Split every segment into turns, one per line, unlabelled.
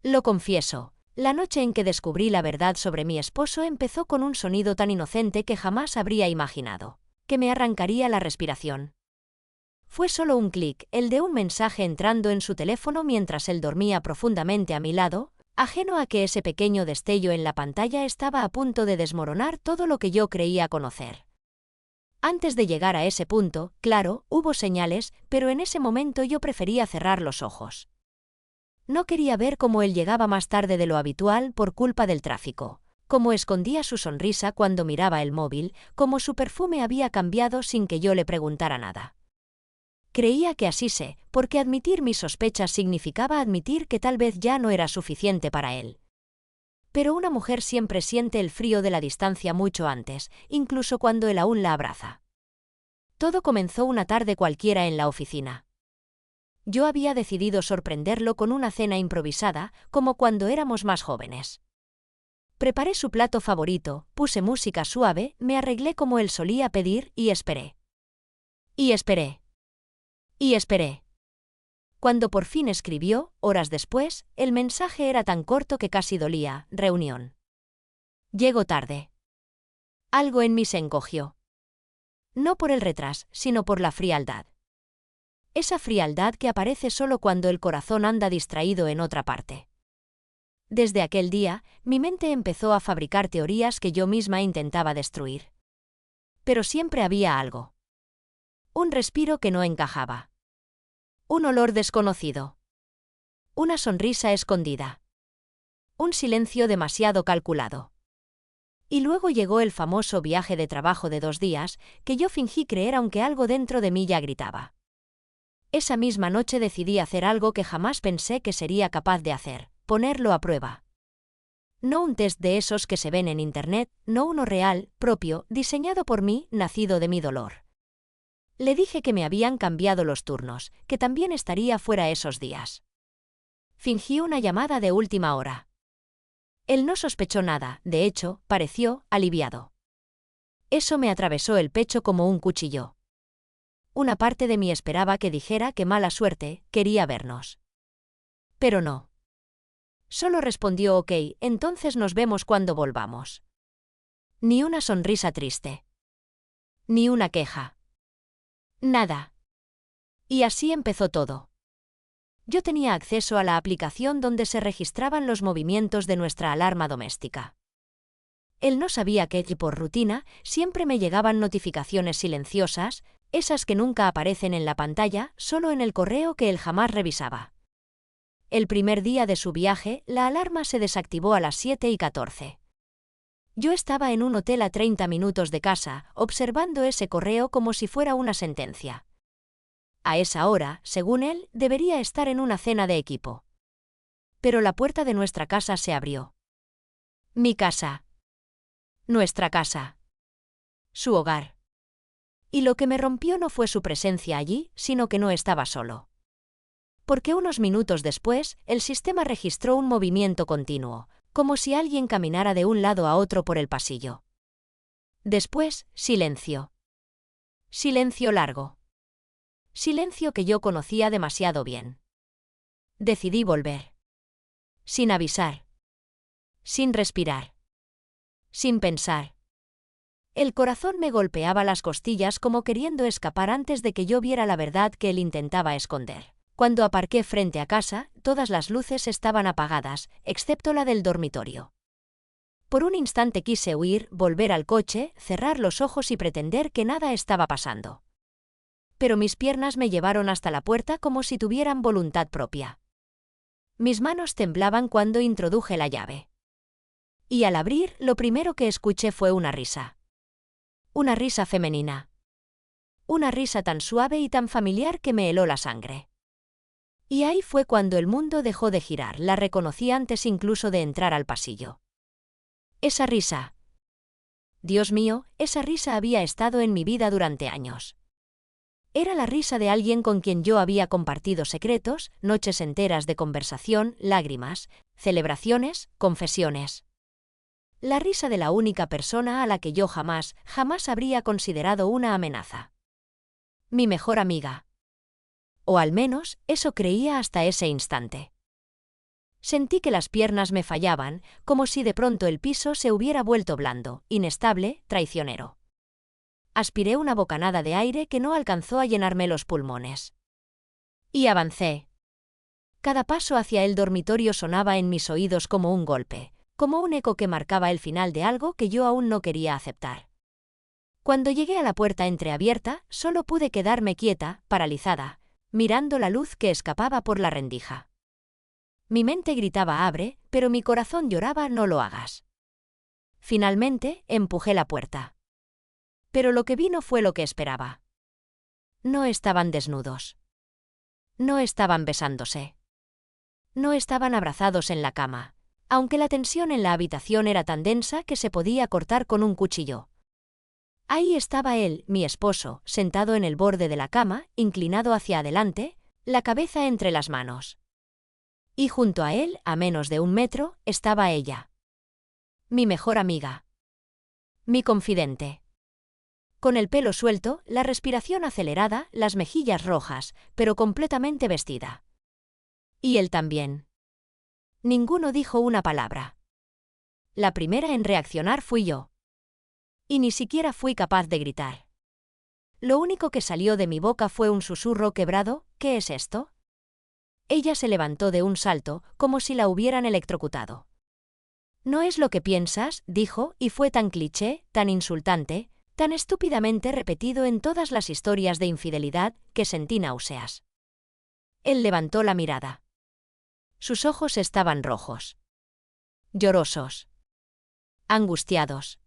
Lo confieso, la noche en que descubrí la verdad sobre mi esposo empezó con un sonido tan inocente que jamás habría imaginado, que me arrancaría la respiración. Fue solo un clic, el de un mensaje entrando en su teléfono mientras él dormía profundamente a mi lado, ajeno a que ese pequeño destello en la pantalla estaba a punto de desmoronar todo lo que yo creía conocer. Antes de llegar a ese punto, claro, hubo señales, pero en ese momento yo prefería cerrar los ojos. No quería ver cómo él llegaba más tarde de lo habitual por culpa del tráfico, cómo escondía su sonrisa cuando miraba el móvil, cómo su perfume había cambiado sin que yo le preguntara nada. Creía que así porque admitir mis sospechas significaba admitir que tal vez ya no era suficiente para él. Pero una mujer siempre siente el frío de la distancia mucho antes, incluso cuando él aún la abraza. Todo comenzó una tarde cualquiera en la oficina. Yo había decidido sorprenderlo con una cena improvisada, como cuando éramos más jóvenes. Preparé su plato favorito, puse música suave, me arreglé como él solía pedir y esperé. Y esperé. Y esperé. Cuando por fin escribió, horas después, el mensaje era tan corto que casi dolía: reunión. Llego tarde. Algo en mí se encogió. No por el retraso, sino por la frialdad. Esa frialdad que aparece solo cuando el corazón anda distraído en otra parte. Desde aquel día, mi mente empezó a fabricar teorías que yo misma intentaba destruir. Pero siempre había algo. Un respiro que no encajaba. Un olor desconocido. Una sonrisa escondida. Un silencio demasiado calculado. Y luego llegó el famoso viaje de trabajo de 2 días, que yo fingí creer aunque algo dentro de mí ya gritaba. Esa misma noche decidí hacer algo que jamás pensé que sería capaz de hacer: ponerlo a prueba. No un test de esos que se ven en internet, no uno real, propio, diseñado por mí, nacido de mi dolor. Le dije que me habían cambiado los turnos, que también estaría fuera esos días. Fingí una llamada de última hora. Él no sospechó nada, de hecho, pareció aliviado. Eso me atravesó el pecho como un cuchillo. Una parte de mí esperaba que dijera que mala suerte, quería vernos. Pero no. Solo respondió: ok, entonces nos vemos cuando volvamos. Ni una sonrisa triste. Ni una queja. Nada. Y así empezó todo. Yo tenía acceso a la aplicación donde se registraban los movimientos de nuestra alarma doméstica. Él no sabía que, por rutina, siempre me llegaban notificaciones silenciosas, esas que nunca aparecen en la pantalla, solo en el correo que él jamás revisaba. El primer día de su viaje, la alarma se desactivó a las 7:14. Yo estaba en un hotel a 30 minutos de casa, observando ese correo como si fuera una sentencia. A esa hora, según él, debería estar en una cena de equipo. Pero la puerta de nuestra casa se abrió. Mi casa. Nuestra casa. Su hogar. Y lo que me rompió no fue su presencia allí, sino que no estaba solo. Porque unos minutos después, el sistema registró un movimiento continuo, como si alguien caminara de un lado a otro por el pasillo. Después, silencio. Silencio largo. Silencio que yo conocía demasiado bien. Decidí volver. Sin avisar. Sin respirar. Sin pensar. El corazón me golpeaba las costillas como queriendo escapar antes de que yo viera la verdad que él intentaba esconder. Cuando aparqué frente a casa, todas las luces estaban apagadas, excepto la del dormitorio. Por un instante quise huir, volver al coche, cerrar los ojos y pretender que nada estaba pasando. Pero mis piernas me llevaron hasta la puerta como si tuvieran voluntad propia. Mis manos temblaban cuando introduje la llave. Y al abrir, lo primero que escuché fue una risa. Una risa femenina. Una risa tan suave y tan familiar que me heló la sangre. Y ahí fue cuando el mundo dejó de girar, la reconocí antes incluso de entrar al pasillo. Esa risa. Dios mío, esa risa había estado en mi vida durante años. Era la risa de alguien con quien yo había compartido secretos, noches enteras de conversación, lágrimas, celebraciones, confesiones. La risa de la única persona a la que yo jamás habría considerado una amenaza. Mi mejor amiga. O al menos, eso creía hasta ese instante. Sentí que las piernas me fallaban, como si de pronto el piso se hubiera vuelto blando, inestable, traicionero. Aspiré una bocanada de aire que no alcanzó a llenarme los pulmones. Y avancé. Cada paso hacia el dormitorio sonaba en mis oídos como un golpe, como un eco que marcaba el final de algo que yo aún no quería aceptar. Cuando llegué a la puerta entreabierta, solo pude quedarme quieta, paralizada, mirando la luz que escapaba por la rendija. Mi mente gritaba abre, pero mi corazón lloraba no lo hagas. Finalmente, empujé la puerta. Pero lo que vi no fue lo que esperaba. No estaban desnudos. No estaban besándose. No estaban abrazados en la cama, aunque la tensión en la habitación era tan densa que se podía cortar con un cuchillo. Ahí estaba él, mi esposo, sentado en el borde de la cama, inclinado hacia adelante, la cabeza entre las manos. Y junto a él, a menos de 1 metro, estaba ella. Mi mejor amiga. Mi confidente. Con el pelo suelto, la respiración acelerada, las mejillas rojas, pero completamente vestida. Y él también. Ninguno dijo una palabra. La primera en reaccionar fui yo. Y ni siquiera fui capaz de gritar. Lo único que salió de mi boca fue un susurro quebrado, ¿qué es esto? Ella se levantó de un salto, como si la hubieran electrocutado. No es lo que piensas, dijo, y fue tan cliché, tan insultante, tan estúpidamente repetido en todas las historias de infidelidad, que sentí náuseas. Él levantó la mirada. Sus ojos estaban rojos. Llorosos. Angustiados.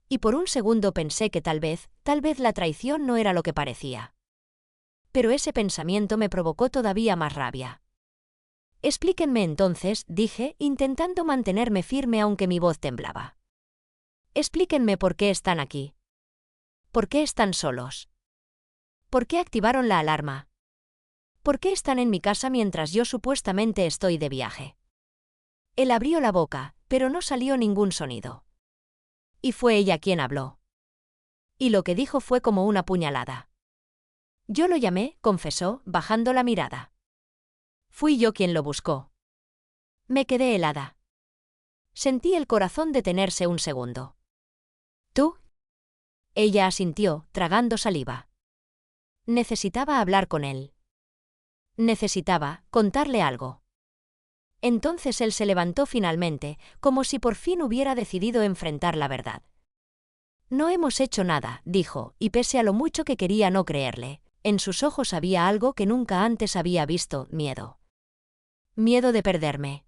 Y por un segundo pensé que tal vez la traición no era lo que parecía. Pero ese pensamiento me provocó todavía más rabia. Explíquenme entonces, dije, intentando mantenerme firme aunque mi voz temblaba. Explíquenme por qué están aquí. ¿Por qué están solos? ¿Por qué activaron la alarma? ¿Por qué están en mi casa mientras yo supuestamente estoy de viaje? Él abrió la boca, pero no salió ningún sonido. Y fue ella quien habló. Y lo que dijo fue como una puñalada. Yo lo llamé, confesó, bajando la mirada. Fui yo quien lo buscó. Me quedé helada. Sentí el corazón detenerse un segundo. ¿Tú? Ella asintió, tragando saliva. Necesitaba hablar con él. Necesitaba contarle algo. Entonces él se levantó finalmente, como si por fin hubiera decidido enfrentar la verdad. No hemos hecho nada, dijo, y pese a lo mucho que quería no creerle, en sus ojos había algo que nunca antes había visto, miedo. ¿Miedo de perderme?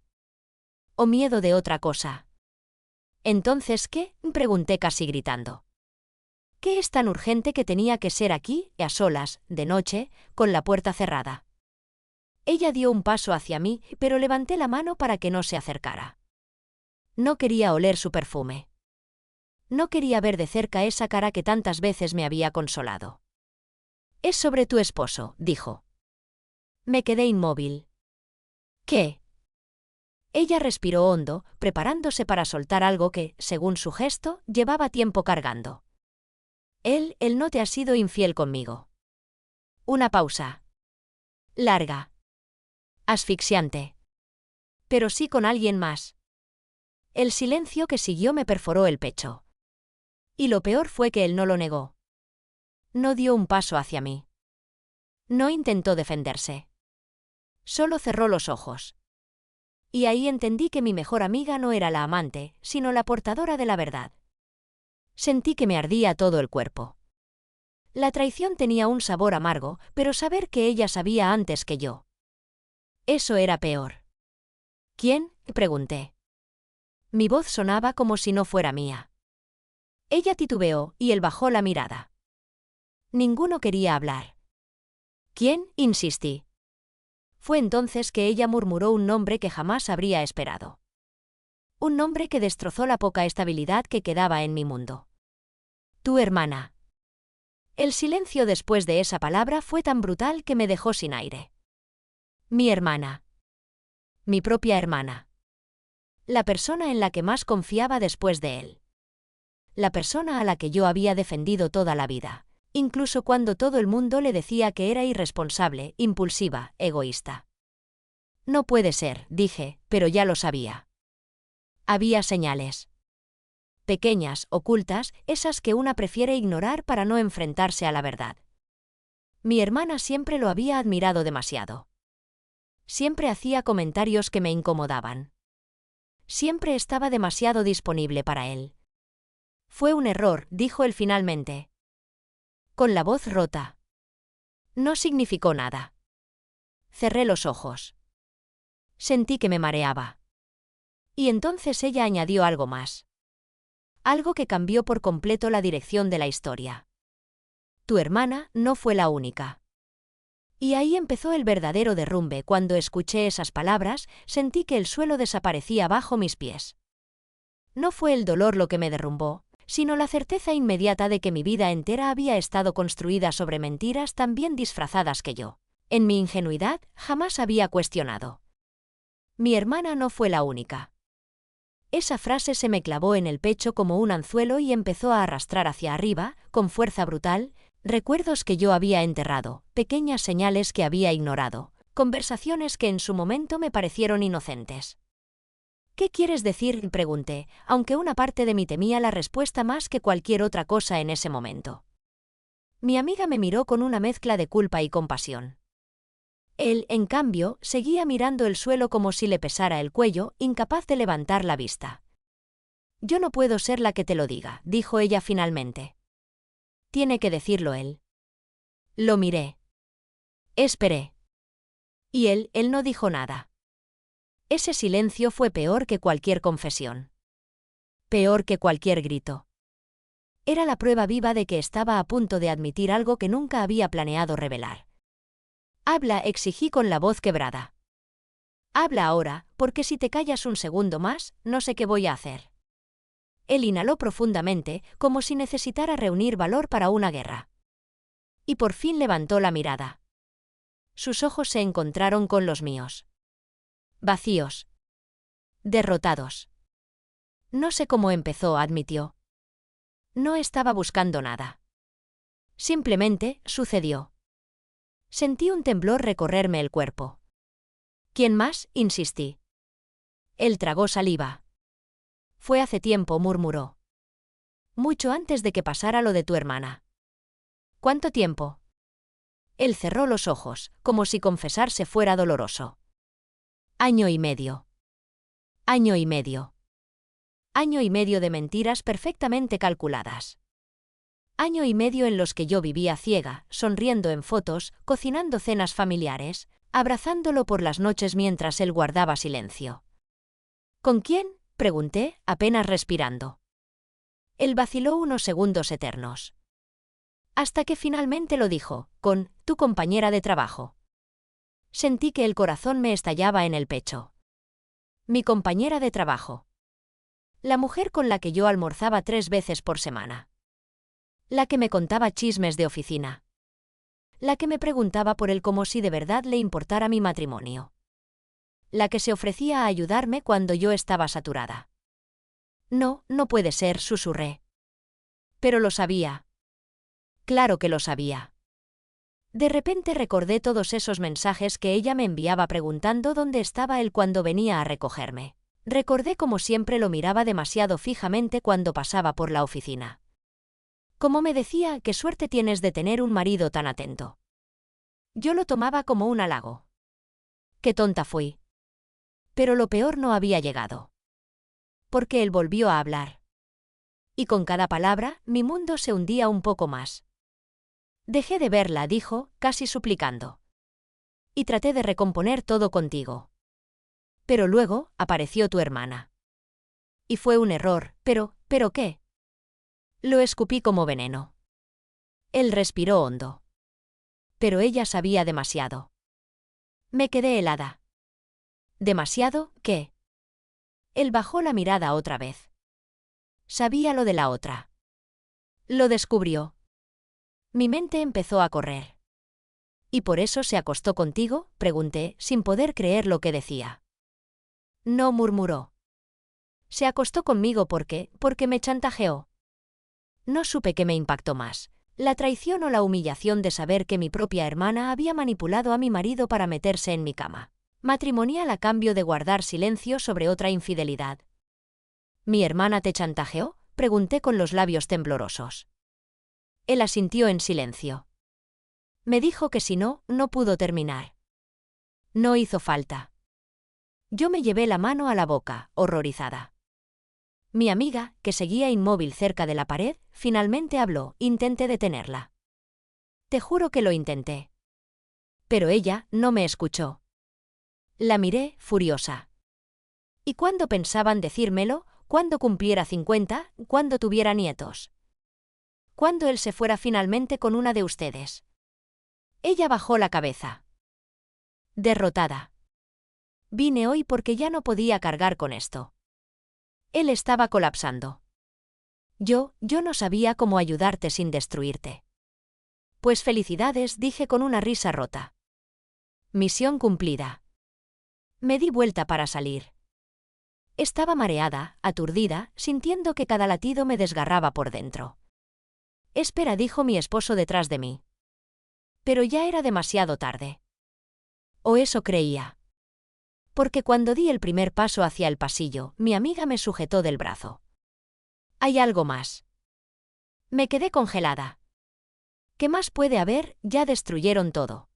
¿O miedo de otra cosa? ¿Entonces qué? Pregunté casi gritando. ¿Qué es tan urgente que tenía que ser aquí, a solas, de noche, con la puerta cerrada? Ella dio un paso hacia mí, pero levanté la mano para que no se acercara. No quería oler su perfume. No quería ver de cerca esa cara que tantas veces me había consolado. Es sobre tu esposo, dijo. Me quedé inmóvil. ¿Qué? Ella respiró hondo, preparándose para soltar algo que, según su gesto, llevaba tiempo cargando. Él no te ha sido infiel conmigo. Una pausa. Larga. Asfixiante. Pero sí con alguien más. El silencio que siguió me perforó el pecho. Y lo peor fue que él no lo negó. No dio un paso hacia mí. No intentó defenderse. Solo cerró los ojos. Y ahí entendí que mi mejor amiga no era la amante, sino la portadora de la verdad. Sentí que me ardía todo el cuerpo. La traición tenía un sabor amargo, pero saber que ella sabía antes que yo. Eso era peor. ¿Quién? Pregunté. Mi voz sonaba como si no fuera mía. Ella titubeó, y él bajó la mirada. Ninguno quería hablar. ¿Quién? Insistí. Fue entonces que ella murmuró un nombre que jamás habría esperado. Un nombre que destrozó la poca estabilidad que quedaba en mi mundo. Tu hermana. El silencio después de esa palabra fue tan brutal que me dejó sin aire. Mi hermana. Mi propia hermana. La persona en la que más confiaba después de él. La persona a la que yo había defendido toda la vida, incluso cuando todo el mundo le decía que era irresponsable, impulsiva, egoísta. No puede ser, dije, pero ya lo sabía. Había señales. Pequeñas, ocultas, esas que una prefiere ignorar para no enfrentarse a la verdad. Mi hermana siempre lo había admirado demasiado. Siempre hacía comentarios que me incomodaban. Siempre estaba demasiado disponible para él. Fue un error, dijo él finalmente. Con la voz rota. No significó nada. Cerré los ojos. Sentí que me mareaba. Y entonces ella añadió algo más. Algo que cambió por completo la dirección de la historia. Tu hermana no fue la única. Y ahí empezó el verdadero derrumbe. Cuando escuché esas palabras, sentí que el suelo desaparecía bajo mis pies. No fue el dolor lo que me derrumbó, sino la certeza inmediata de que mi vida entera había estado construida sobre mentiras tan bien disfrazadas que yo, en mi ingenuidad, jamás había cuestionado. Mi hermana no fue la única. Esa frase se me clavó en el pecho como un anzuelo y empezó a arrastrar hacia arriba, con fuerza brutal, recuerdos que yo había enterrado, pequeñas señales que había ignorado, conversaciones que en su momento me parecieron inocentes. ¿Qué quieres decir?, pregunté, aunque una parte de mí temía la respuesta más que cualquier otra cosa en ese momento. Mi amiga me miró con una mezcla de culpa y compasión. Él, en cambio, seguía mirando el suelo como si le pesara el cuello, incapaz de levantar la vista. Yo no puedo ser la que te lo diga, dijo ella finalmente. Tiene que decirlo él. Lo miré. Esperé. Y él no dijo nada. Ese silencio fue peor que cualquier confesión. Peor que cualquier grito. Era la prueba viva de que estaba a punto de admitir algo que nunca había planeado revelar. Habla, exigí con la voz quebrada. Habla ahora, porque si te callas un segundo más, no sé qué voy a hacer. Él inhaló profundamente, como si necesitara reunir valor para una guerra. Y por fin levantó la mirada. Sus ojos se encontraron con los míos. Vacíos. Derrotados. No sé cómo empezó, admitió. No estaba buscando nada. Simplemente, sucedió. Sentí un temblor recorrerme el cuerpo. ¿Quién más?, insistí. Él tragó saliva. Fue hace tiempo, murmuró. Mucho antes de que pasara lo de tu hermana. ¿Cuánto tiempo? Él cerró los ojos, como si confesarse fuera doloroso. 1 año y medio. 1 año y medio. 1 año y medio de mentiras perfectamente calculadas. 1 año y medio en los que yo vivía ciega, sonriendo en fotos, cocinando cenas familiares, abrazándolo por las noches mientras él guardaba silencio. ¿Con quién?, pregunté, apenas respirando. Él vaciló unos segundos eternos. Hasta que finalmente lo dijo, con tu compañera de trabajo. Sentí que el corazón me estallaba en el pecho. Mi compañera de trabajo. La mujer con la que yo almorzaba 3 veces por semana. La que me contaba chismes de oficina. La que me preguntaba por él como si de verdad le importara mi matrimonio. La que se ofrecía a ayudarme cuando yo estaba saturada. No, no puede ser, susurré. Pero lo sabía. Claro que lo sabía. De repente recordé todos esos mensajes que ella me enviaba preguntando dónde estaba él cuando venía a recogerme. Recordé como siempre lo miraba demasiado fijamente cuando pasaba por la oficina. Como me decía, qué suerte tienes de tener un marido tan atento. Yo lo tomaba como un halago. Qué tonta fui. Pero lo peor no había llegado. Porque él volvió a hablar. Y con cada palabra, mi mundo se hundía un poco más. Dejé de verla, dijo, casi suplicando. Y traté de recomponer todo contigo. Pero luego, apareció tu hermana. Y fue un error, ¿pero qué? Lo escupí como veneno. Él respiró hondo. Pero ella sabía demasiado. Me quedé helada. ¿Demasiado qué? Él bajó la mirada otra vez. Sabía lo de la otra. Lo descubrió. Mi mente empezó a correr. ¿Y por eso se acostó contigo?, pregunté, sin poder creer lo que decía. No, murmuró. Se acostó conmigo porque me chantajeó. No supe qué me impactó más, la traición o la humillación de saber que mi propia hermana había manipulado a mi marido para meterse en mi cama. Matrimonial a cambio de guardar silencio sobre otra infidelidad. ¿Mi hermana te chantajeó?, pregunté con los labios temblorosos. Él asintió en silencio. Me dijo que si no, no pudo terminar. No hizo falta. Yo me llevé la mano a la boca, horrorizada. Mi amiga, que seguía inmóvil cerca de la pared, finalmente habló. Intenté detenerla. Te juro que lo intenté. Pero ella no me escuchó. La miré, furiosa. ¿Y cuándo pensaban decírmelo? ¿Cuándo cumpliera 50? ¿Cuándo tuviera nietos? ¿Cuándo él se fuera finalmente con una de ustedes? Ella bajó la cabeza. Derrotada. Vine hoy porque ya no podía cargar con esto. Él estaba colapsando. Yo no sabía cómo ayudarte sin destruirte. Pues felicidades, dije con una risa rota. Misión cumplida. Me di vuelta para salir. Estaba mareada, aturdida, sintiendo que cada latido me desgarraba por dentro. Espera, dijo mi esposo detrás de mí. Pero ya era demasiado tarde. O eso creía. Porque cuando di el primer paso hacia el pasillo, mi amiga me sujetó del brazo. Hay algo más. Me quedé congelada. ¿Qué más puede haber? Ya destruyeron todo.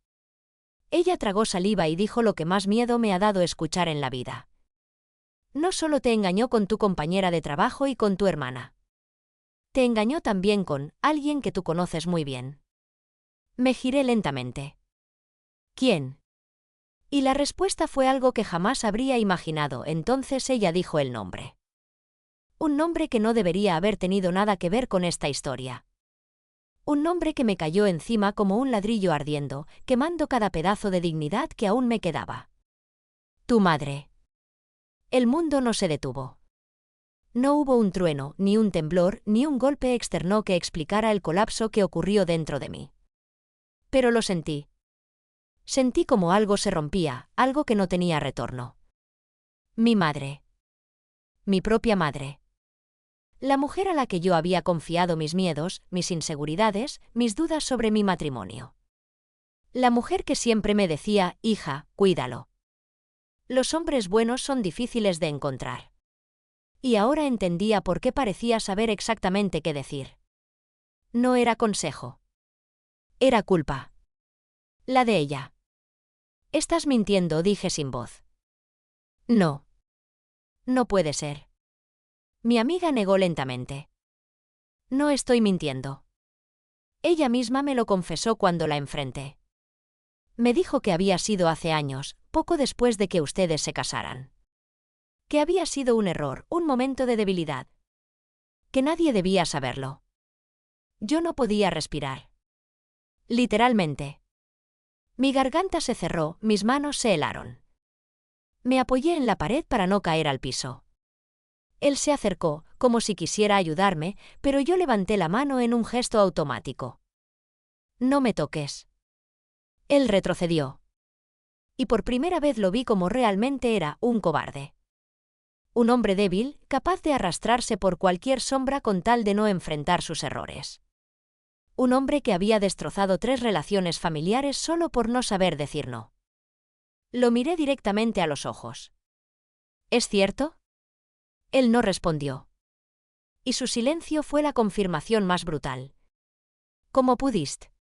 Ella tragó saliva y dijo lo que más miedo me ha dado escuchar en la vida. No solo te engañó con tu compañera de trabajo y con tu hermana. Te engañó también con alguien que tú conoces muy bien. Me giré lentamente. ¿Quién? Y la respuesta fue algo que jamás habría imaginado. Entonces ella dijo el nombre. Un nombre que no debería haber tenido nada que ver con esta historia. Un nombre que me cayó encima como un ladrillo ardiendo, quemando cada pedazo de dignidad que aún me quedaba. Tu madre. El mundo no se detuvo. No hubo un trueno, ni un temblor, ni un golpe externo que explicara el colapso que ocurrió dentro de mí. Pero lo sentí. Sentí como algo se rompía, algo que no tenía retorno. Mi madre. Mi propia madre. La mujer a la que yo había confiado mis miedos, mis inseguridades, mis dudas sobre mi matrimonio. La mujer que siempre me decía, hija, cuídalo. Los hombres buenos son difíciles de encontrar. Y ahora entendía por qué parecía saber exactamente qué decir. No era consejo. Era culpa. La de ella. Estás mintiendo, dije sin voz. No. No puede ser. Mi amiga negó lentamente. No estoy mintiendo. Ella misma me lo confesó cuando la enfrenté. Me dijo que había sido hace años, poco después de que ustedes se casaran. Que había sido un error, un momento de debilidad. Que nadie debía saberlo. Yo no podía respirar. Literalmente. Mi garganta se cerró, mis manos se helaron. Me apoyé en la pared para no caer al piso. Él se acercó, como si quisiera ayudarme, pero yo levanté la mano en un gesto automático. No me toques. Él retrocedió. Y por primera vez lo vi como realmente era, un cobarde. Un hombre débil, capaz de arrastrarse por cualquier sombra con tal de no enfrentar sus errores. Un hombre que había destrozado 3 relaciones familiares solo por no saber decir no. Lo miré directamente a los ojos. ¿Es cierto? Él no respondió. Y su silencio fue la confirmación más brutal. ¿Cómo pudiste?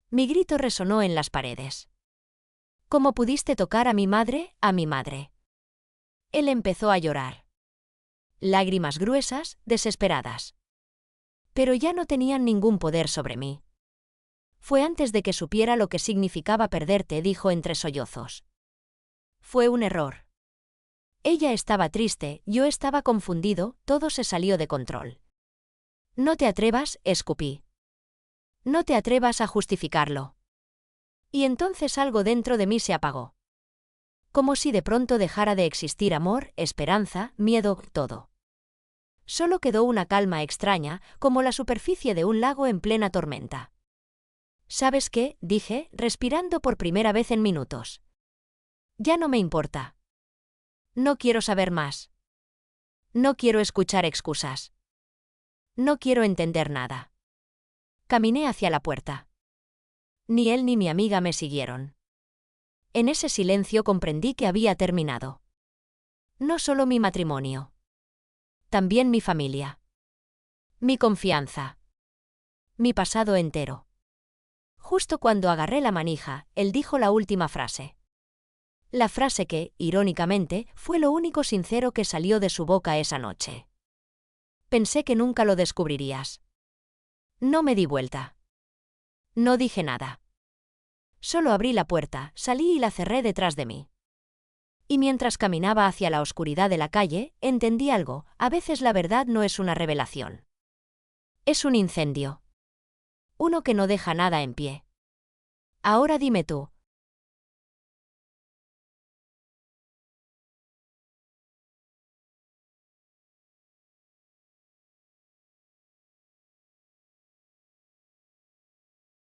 Mi grito resonó en las paredes. ¿Cómo pudiste tocar a mi madre, a mi madre? Él empezó a llorar. Lágrimas gruesas, desesperadas. Pero ya no tenían ningún poder sobre mí. Fue antes de que supiera lo que significaba perderte, dijo entre sollozos. Fue un error. Ella estaba triste, yo estaba confundido, todo se salió de control. No te atrevas, escupí. No te atrevas a justificarlo. Y entonces algo dentro de mí se apagó. Como si de pronto dejara de existir amor, esperanza, miedo, todo. Solo quedó una calma extraña, como la superficie de un lago en plena tormenta. ¿Sabes qué?, dije, respirando por primera vez en minutos. Ya no me importa. No quiero saber más. No quiero escuchar excusas. No quiero entender nada. Caminé hacia la puerta. Ni él ni mi amiga me siguieron. En ese silencio comprendí que había terminado. No solo mi matrimonio. También mi familia. Mi confianza. Mi pasado entero. Justo cuando agarré la manija, él dijo la última frase. La frase que, irónicamente, fue lo único sincero que salió de su boca esa noche. Pensé que nunca lo descubrirías. No me di vuelta. No dije nada. Solo abrí la puerta, salí y la cerré detrás de mí. Y mientras caminaba hacia la oscuridad de la calle, entendí algo: a veces la verdad no es una revelación. Es un incendio. Uno que no deja nada en pie. Ahora dime tú,